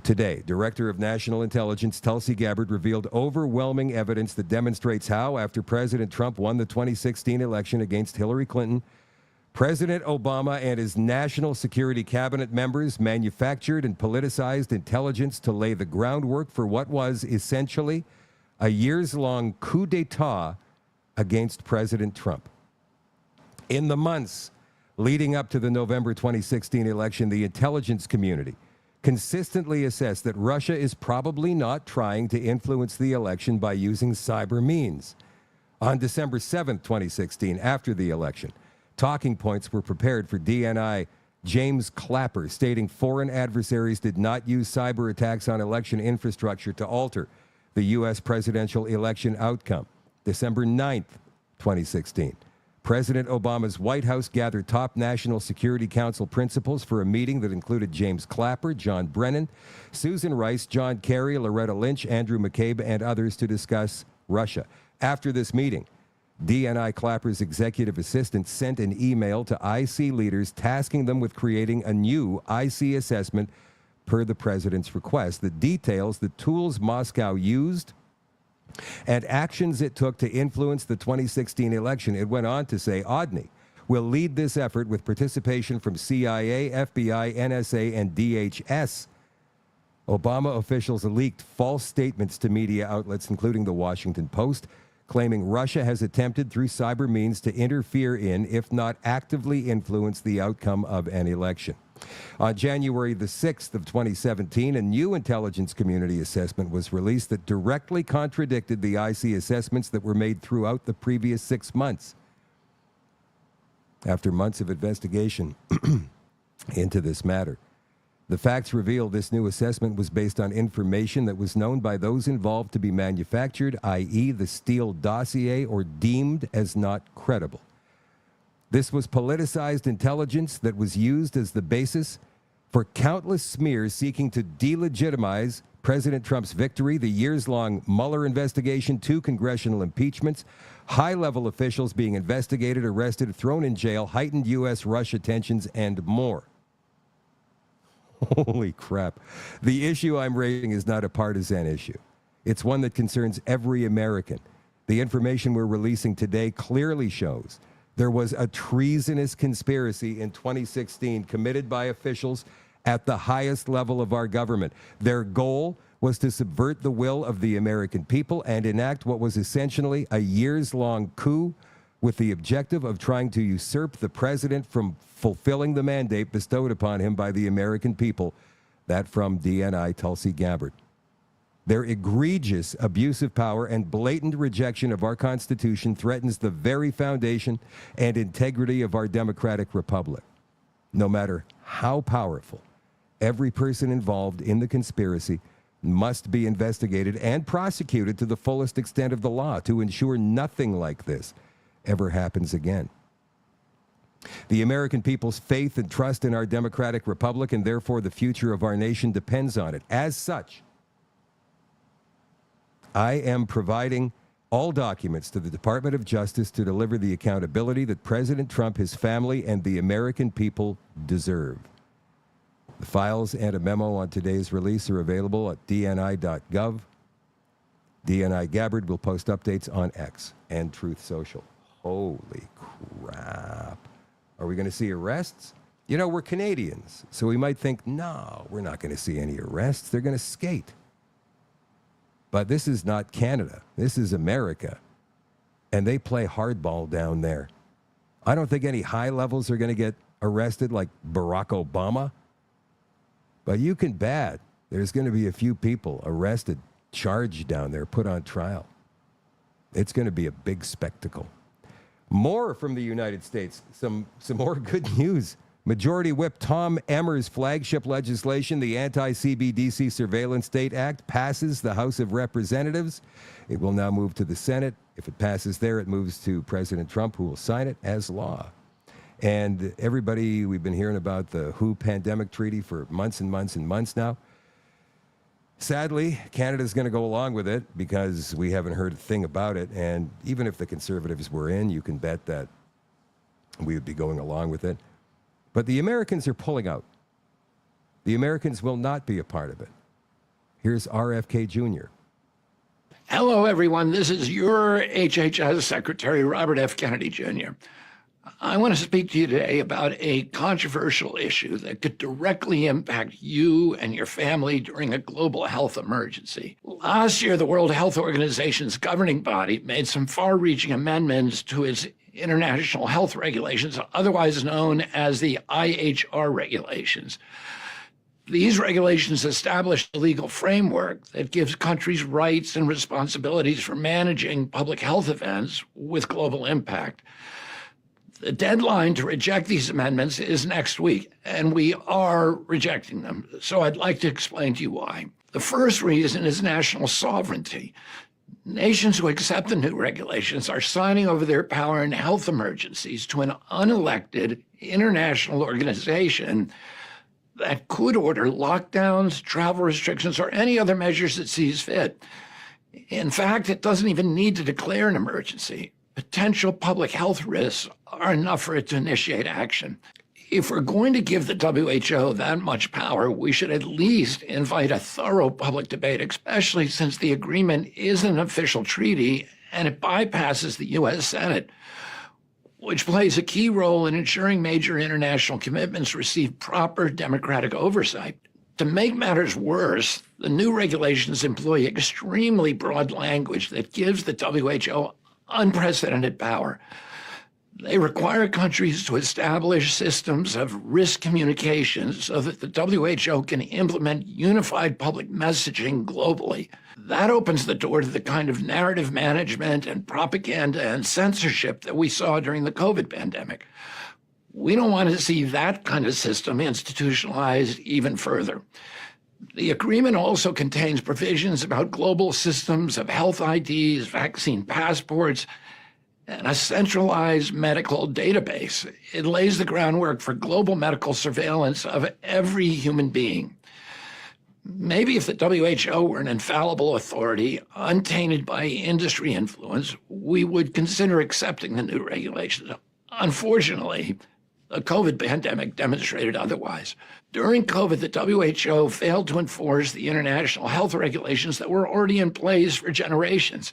Today, Director of National Intelligence Tulsi Gabbard revealed overwhelming evidence that demonstrates how, after President Trump won the 2016 election against Hillary Clinton, President Obama and his national security cabinet members manufactured and politicized intelligence to lay the groundwork for what was essentially a years-long coup d'etat against President Trump. In the months leading up to the November 2016 election, the intelligence community consistently assessed that Russia is probably not trying to influence the election by using cyber means. On December 7th, 2016, after the election, talking points were prepared for DNI James Clapper, stating foreign adversaries did not use cyber attacks on election infrastructure to alter the U.S. presidential election outcome. December 9th, 2016. President Obama's White House gathered top National Security Council principals for a meeting that included James Clapper, John Brennan, Susan Rice, John Kerry, Loretta Lynch, Andrew McCabe, and others to discuss Russia. After this meeting, DNI Clapper's executive assistant sent an email to IC leaders tasking them with creating a new IC assessment per the president's request that details the tools Moscow used and actions it took to influence the 2016 election. It went on to say, Odney will lead this effort with participation from CIA, FBI, NSA, and DHS. Obama officials leaked false statements to media outlets, including the Washington Post, claiming Russia has attempted through cyber means to interfere in, if not actively influence, the outcome of an election. On January the 6th of 2017, a new intelligence community assessment was released that directly contradicted the IC assessments that were made throughout the previous 6 months. After months of investigation into this matter, the facts revealed this new assessment was based on information that was known by those involved to be manufactured, i.e. the Steele dossier, or deemed as not credible. This was politicized intelligence that was used as the basis for countless smears seeking to delegitimize President Trump's victory, the years-long Mueller investigation, 2 congressional impeachments, high-level officials being investigated, arrested, thrown in jail, heightened U.S.-Russia tensions, and more. Holy crap. The issue I'm raising is not a partisan issue. It's one that concerns every American. The information we're releasing today clearly shows there was a treasonous conspiracy in 2016 committed by officials at the highest level of our government. Their goal was to subvert the will of the American people and enact what was essentially a years-long coup with the objective of trying to usurp the president from fulfilling the mandate bestowed upon him by the American people. That from DNI Tulsi Gabbard. Their egregious abuse of power and blatant rejection of our Constitution threatens the very foundation and integrity of our democratic republic. No matter how powerful, every person involved in the conspiracy must be investigated and prosecuted to the fullest extent of the law to ensure nothing like this ever happens again. The American people's faith and trust in our democratic republic, and therefore the future of our nation, depends on it. As such, I am providing all documents to the Department of Justice to deliver the accountability that President Trump, his family, and the American people deserve. The files and a memo on today's release are available at dni.gov. DNI Gabbard will post updates on X and Truth Social. Holy crap. Are we going to see arrests? You know, we're Canadians, so we might think, no, we're not going to see any arrests. They're going to skate. But this is not Canada. This is America. And they play hardball down there. I don't think any high levels are going to get arrested like Barack Obama. But you can bet there's going to be a few people arrested, charged down there, put on trial. It's going to be a big spectacle. More from the United States. Some more good news. Majority Whip Tom Emmer's flagship legislation, the anti-CBDC Surveillance State Act, passes the House of Representatives. It will now move to the Senate. If it passes there, it moves to President Trump, who will sign it as law. And everybody, we've been hearing about the WHO pandemic treaty for months and months and months now. Sadly, Canada's going to go along with it because we haven't heard a thing about it. And even if the Conservatives were in, you can bet that we would be going along with it. But the Americans are pulling out. The Americans will not be a part of it. Here's RFK Jr. Hello, everyone. This is your HHS Secretary, Robert F. Kennedy Jr. I want to speak to you today about a controversial issue that could directly impact you and your family during a global health emergency. Last year, the World Health Organization's governing body made some far-reaching amendments to its international health regulations, otherwise known as the IHR regulations. These regulations establish a legal framework that gives countries rights and responsibilities for managing public health events with global impact. The deadline to reject these amendments is next week, and we are rejecting them. So I'd like to explain to you why. The first reason is national sovereignty. Nations who accept the new regulations are signing over their power in health emergencies to an unelected international organization that could order lockdowns, travel restrictions, or any other measures it sees fit. In fact, it doesn't even need to declare an emergency. Potential public health risks are enough for it to initiate action. If we're going to give the WHO that much power, we should at least invite a thorough public debate, especially since the agreement is an official treaty and it bypasses the U.S. Senate, which plays a key role in ensuring major international commitments receive proper democratic oversight. To make matters worse, the new regulations employ extremely broad language that gives the WHO unprecedented power. They require countries to establish systems of risk communication so that the WHO can implement unified public messaging globally. That opens the door to the kind of narrative management and propaganda and censorship that we saw during the COVID pandemic. We don't want to see that kind of system institutionalized even further. The agreement also contains provisions about global systems of health IDs, vaccine passports, and a centralized medical database. It lays the groundwork for global medical surveillance of every human being. Maybe if the WHO were an infallible authority, untainted by industry influence, we would consider accepting the new regulations. Unfortunately, the COVID pandemic demonstrated otherwise. During COVID, the WHO failed to enforce the international health regulations that were already in place for generations.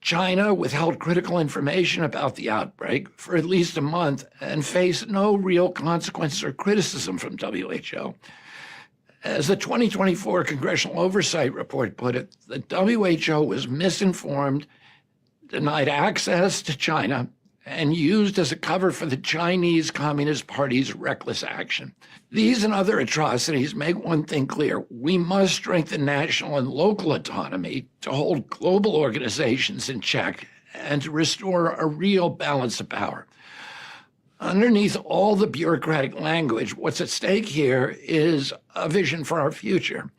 China withheld critical information about the outbreak for at least a month and faced no real consequences or criticism from WHO. As the 2024 Congressional Oversight Report put it, the WHO was misinformed, denied access to China, and used as a cover for the Chinese Communist Party's reckless action. These and other atrocities make one thing clear. We must strengthen national and local autonomy to hold global organizations in check and to restore a real balance of power. Underneath all the bureaucratic language, what's at stake here is a vision for our future.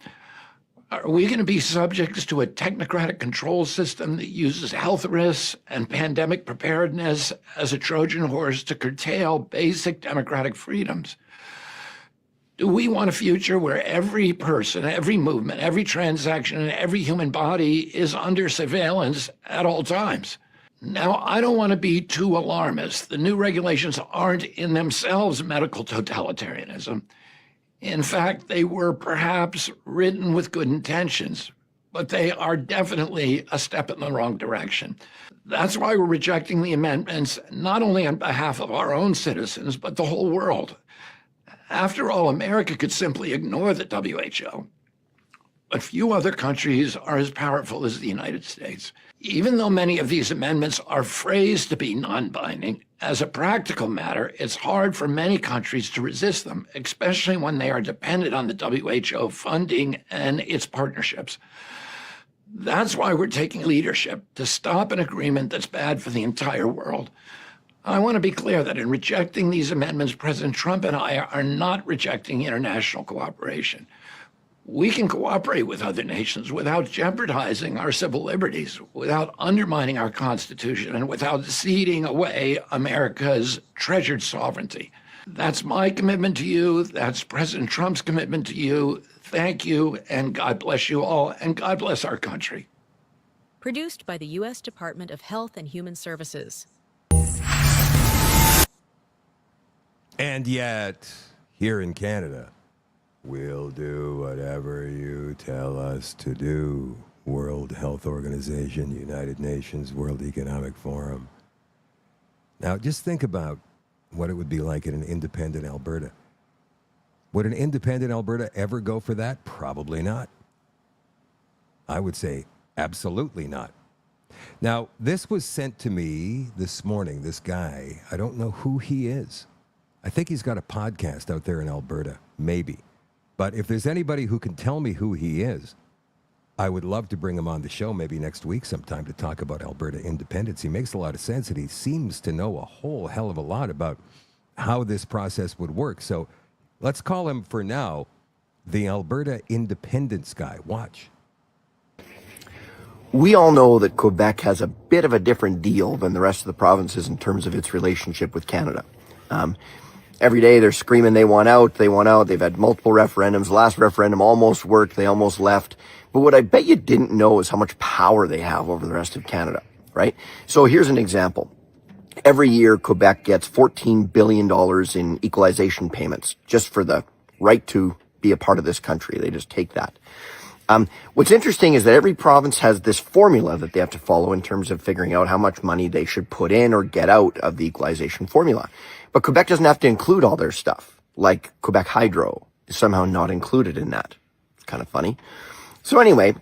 Are we going to be subjects to a technocratic control system that uses health risks and pandemic preparedness as a Trojan horse to curtail basic democratic freedoms? Do we want a future where every person, every movement, every transaction, and every human body is under surveillance at all times? Now, I don't want to be too alarmist. The new regulations aren't in themselves medical totalitarianism. In fact, they were perhaps written with good intentions, but they are definitely a step in the wrong direction. That's why we're rejecting the amendments, not only on behalf of our own citizens, but the whole world. After all, America could simply ignore the WHO. But few other countries are as powerful as the United States. Even though many of these amendments are phrased to be non-binding, as a practical matter, it's hard for many countries to resist them, especially when they are dependent on the WHO funding and its partnerships. That's why we're taking leadership to stop an agreement that's bad for the entire world. I want to be clear that in rejecting these amendments, President Trump and I are not rejecting international cooperation. We can cooperate with other nations without jeopardizing our civil liberties, without undermining our Constitution, and without ceding away America's treasured sovereignty. That's my commitment to you. That's President Trump's commitment to you. Thank you, and God bless you all, and God bless our country. Produced by the U.S. Department of Health and Human Services. And yet, here in Canada, we'll do whatever you tell us to do. World Health Organization, United Nations, World Economic Forum. Now, just think about what it would be like in an independent Alberta. Would an independent Alberta ever go for that? Probably not. I would say absolutely not. Now, this was sent to me this morning, this guy. I don't know who he is. I think he's got a podcast out there in Alberta, maybe. But if there's anybody who can tell me who he is, I would love to bring him on the show maybe next week sometime to talk about Alberta independence. He makes a lot of sense, and he seems to know a whole hell of a lot about how this process would work. So let's call him for now the Alberta independence guy. Watch. We all know that Quebec has a bit of a different deal than the rest of the provinces in terms of its relationship with Canada. Every day they're screaming they want out, they want out. They've had multiple referendums. The last referendum almost worked. They almost left. But what I bet you didn't know is how much power they have over the rest of Canada, right? So here's an example. Every year, Quebec gets $14 billion in equalization payments just for the right to be a part of this country. They just take that. What's interesting is that every province has this formula that they have to follow in terms of figuring out how much money they should put in or get out of the equalization formula. But Quebec doesn't have to include all their stuff, like Quebec Hydro is somehow not included in that. It's kind of funny. So anyway,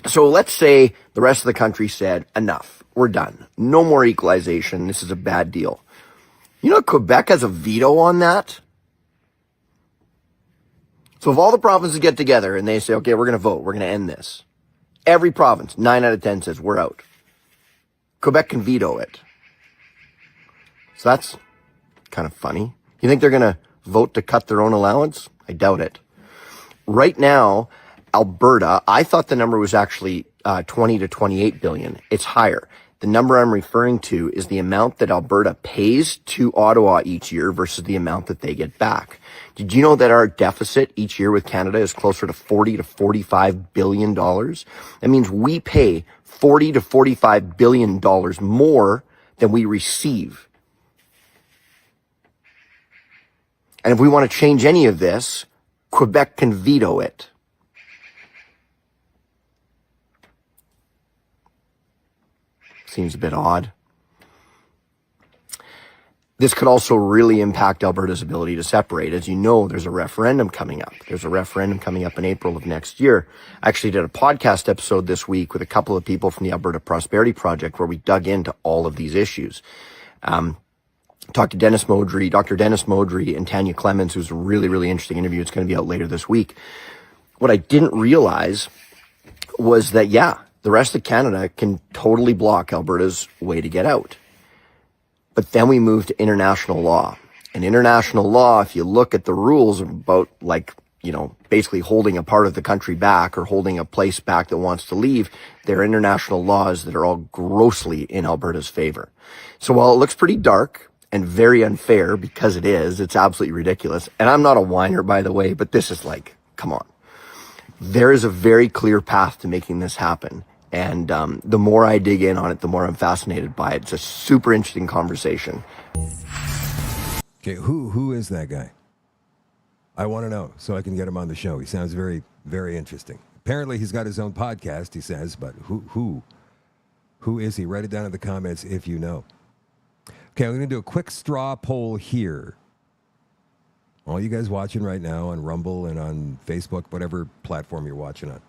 so let's say the rest of the country said, enough, we're done. No more equalization. This is a bad deal. You know, Quebec has a veto on that. So if all the provinces get together and they say, okay, we're going to vote, we're going to end this. Every province, 9 out of 10 says, we're out. Quebec can veto it. So that's kind of funny. You think they're going to vote to cut their own allowance? I doubt it. Right now, Alberta, I thought the number was actually 20 to 28 billion. It's higher. The number I'm referring to is the amount that Alberta pays to Ottawa each year versus the amount that they get back. Did you know that our deficit each year with Canada is closer to 40 to 45 billion dollars? That means we pay 40 to 45 billion dollars more than we receive. And if we want to change any of this, Quebec can veto it. Seems a bit odd. This could also really impact Alberta's ability to separate. As you know, there's a referendum coming up. There's a referendum coming up in April of next year. I actually did a podcast episode this week with a couple of people from the Alberta Prosperity Project where we dug into all of these issues. Talked to Dr. Dennis Modry and Tanya Clemens, who's a really, really interesting interview. It's going to be out later this week. What I didn't realize was that, the rest of Canada can totally block Alberta's way to get out. But then we move to international law. And international law, if you look at the rules about basically holding a part of the country back or holding a place back that wants to leave, they're international laws that are all grossly in Alberta's favor. So while it looks pretty dark, and very unfair because it is. It's absolutely ridiculous. And I'm not a whiner, by the way, but this is like, come on. There is a very clear path to making this happen. And the more I dig in on it, the more I'm fascinated by it. It's a super interesting conversation. Okay, who is that guy? I want to know so I can get him on the show. He sounds very, very interesting. Apparently he's got his own podcast, he says, but who is he? Write it down in the comments if you know. Okay, I'm going to do a quick straw poll here. All you guys watching right now on Rumble and on Facebook, whatever platform you're watching on,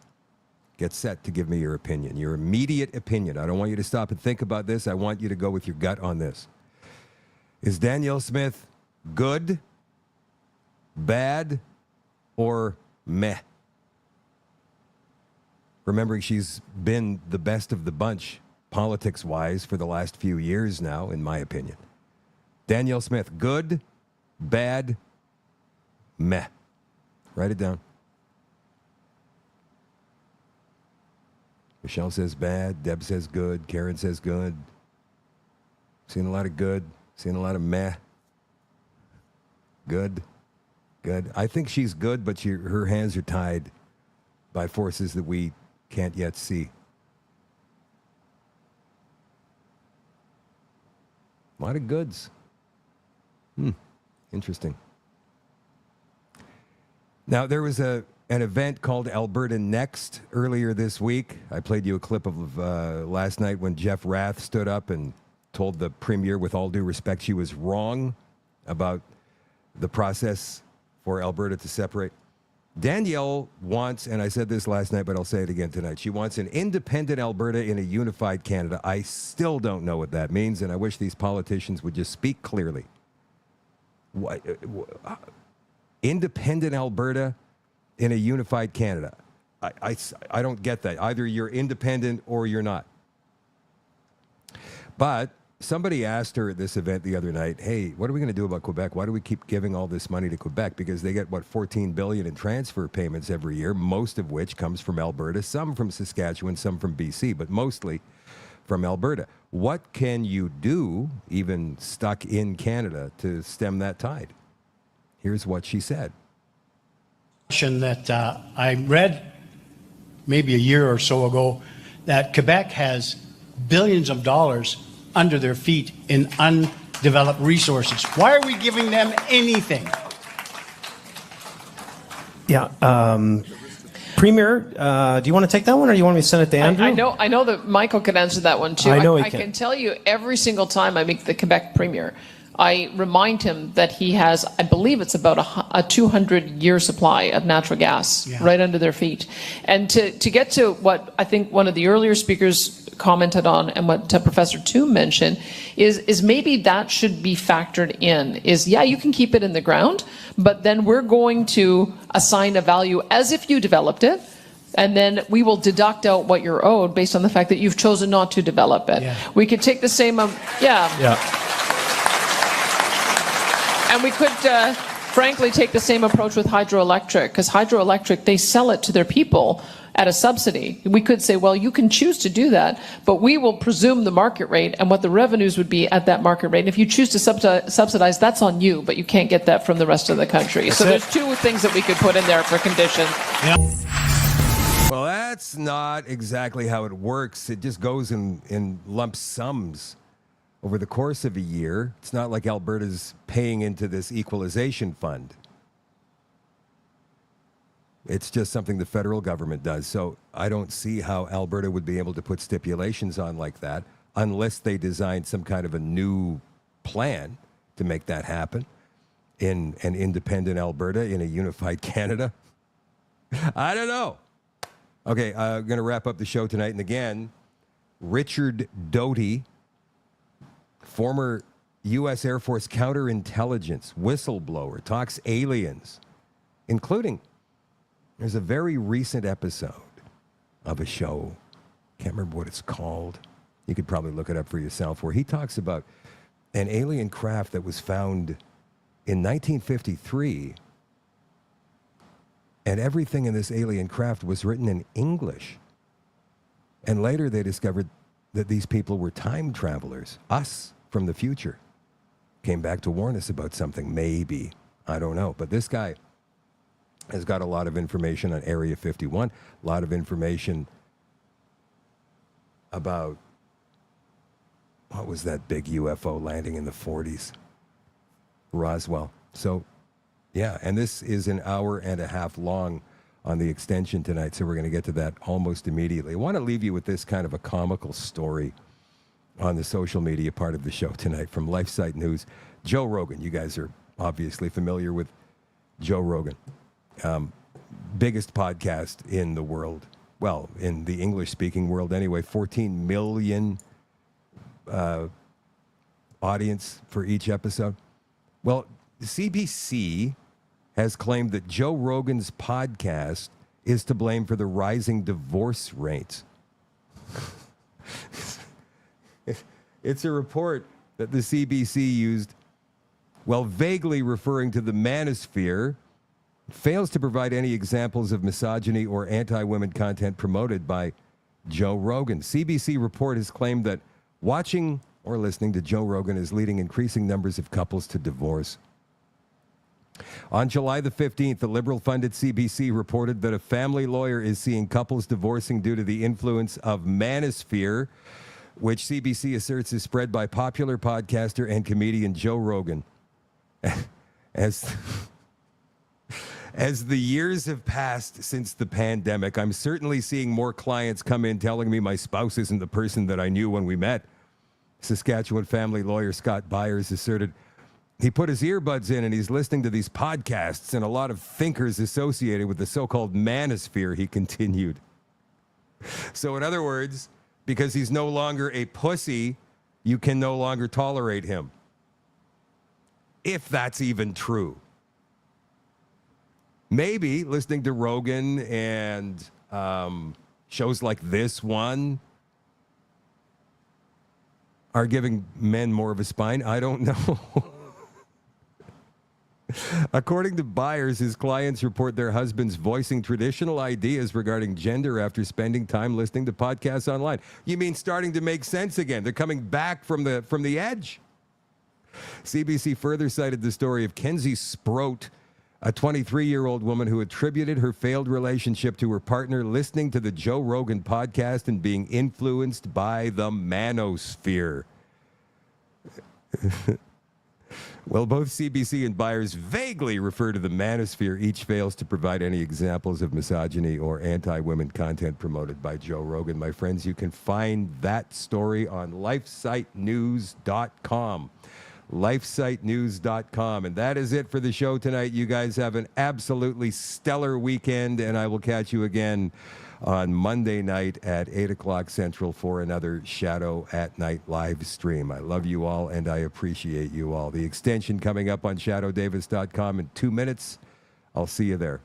get set to give me your opinion, your immediate opinion. I don't want you to stop and think about this. I want you to go with your gut on this. Is Danielle Smith good, bad, or meh? Remembering she's been the best of the bunch politics-wise for the last few years now, in my opinion. Danielle Smith, good, bad, meh. Write it down. Michelle says bad. Deb says good. Karen says good. Seen a lot of good. Seen a lot of meh. Good. Good. I think she's good, but her hands are tied by forces that we can't yet see. A lot of goods. Interesting. Now, there was an event called Alberta Next earlier this week. I played you a clip of last night when Jeff Rath stood up and told the Premier, with all due respect, she was wrong about the process for Alberta to separate. Danielle wants, and I said this last night, but I'll say it again tonight, she wants an independent Alberta in a unified Canada. I still don't know what that means, and I wish these politicians would just speak clearly. Independent Alberta in a unified Canada. I don't get that. Either you're independent or you're not. But somebody asked her at this event the other night, hey, what are we going to do about Quebec? Why do we keep giving all this money to Quebec? Because they get, $14 billion in transfer payments every year, most of which comes from Alberta, some from Saskatchewan, some from BC, but mostly from Alberta. What can you do, even stuck in Canada, to stem that tide? Here's what she said. That I read maybe a year or so ago that Quebec has billions of dollars under their feet in undeveloped resources. Why are we giving them anything? Yeah. Premier, do you want to take that one, or do you want me to send it to Andrew? I know that Michael could answer that one too. I know he I can. can tell you every single time I meet the Quebec Premier, I remind him that he has, I believe it's about a 200-year supply of natural gas right under their feet. And to get to what I think one of the earlier speakers commented on and what Professor Toom mentioned is maybe that should be factored in, is you can keep it in the ground, but then we're going to assign a value as if you developed it, and then we will deduct out what you're owed based on the fact that you've chosen not to develop it. We could take the same, and we could, frankly, take the same approach with hydroelectric, because hydroelectric, they sell it to their people at a subsidy. We could say, well, you can choose to do that, but we will presume the market rate and what the revenues would be at that market rate. And if you choose to subsidize, that's on you, but you can't get that from the rest of the country. So there's two things that we could put in there for conditions. Well, that's not exactly how it works. It just goes in lump sums over the course of a year. It's not like Alberta's paying into this equalization fund. It's just something the federal government does. So I don't see how Alberta would be able to put stipulations on like that unless they designed some kind of a new plan to make that happen in an independent Alberta, in a unified Canada. I don't know. Okay, I'm going to wrap up the show tonight. And again, Richard Doty, former U.S. Air Force counterintelligence whistleblower, talks aliens, including, there's a very recent episode of a show, can't remember what it's called, you could probably look it up for yourself, where he talks about an alien craft that was found in 1953, and everything in this alien craft was written in English. And later they discovered that these people were time travelers, us from the future, came back to warn us about something. Maybe. I don't know. But this guy has got a lot of information on Area 51, a lot of information about what was that big UFO landing in the 40s? Roswell. So, yeah, and this is an hour and a half long on the extension tonight, so we're going to get to that almost immediately. I want to leave you with this kind of a comical story on the social media part of the show tonight from LifeSite News. Joe Rogan, you guys are obviously familiar with Joe Rogan. Biggest podcast in the world. Well, in the English-speaking world anyway. 14 million audience for each episode. Well, CBC has claimed that Joe Rogan's podcast is to blame for the rising divorce rates. It's a report that the CBC used while vaguely referring to the manosphere. Fails to provide any examples of misogyny or anti-women content promoted by Joe Rogan. CBC report has claimed that watching or listening to Joe Rogan is leading increasing numbers of couples to divorce. On July the 15th, the Liberal-funded CBC reported that a family lawyer is seeing couples divorcing due to the influence of manosphere, which CBC asserts is spread by popular podcaster and comedian Joe Rogan. As the years have passed since the pandemic, I'm certainly seeing more clients come in telling me my spouse isn't the person that I knew when we met. Saskatchewan family lawyer Scott Byers asserted he put his earbuds in and he's listening to these podcasts and a lot of thinkers associated with the so-called manosphere, he continued. So in other words, because he's no longer a pussy, you can no longer tolerate him. If that's even true. Maybe listening to Rogan and shows like this one are giving men more of a spine. I don't know. According to Byers, his clients report their husbands voicing traditional ideas regarding gender after spending time listening to podcasts online. You mean starting to make sense again? They're coming back from the edge. CBC further cited the story of Kenzie Sproat, a 23-year-old woman who attributed her failed relationship to her partner listening to the Joe Rogan podcast and being influenced by the manosphere. Well, both CBC and Byers vaguely refer to the manosphere. Each fails to provide any examples of misogyny or anti-women content promoted by Joe Rogan. My friends, you can find that story on lifesitenews.com. lifesitenews.com. And that is it for the show tonight. You guys have an absolutely stellar weekend, and I will catch you again on Monday night at 8 o'clock Central for another Shadow at Night live stream. I love you all, and I appreciate you all. The extension coming up on shadowdavis.com in 2 minutes. I'll see you there.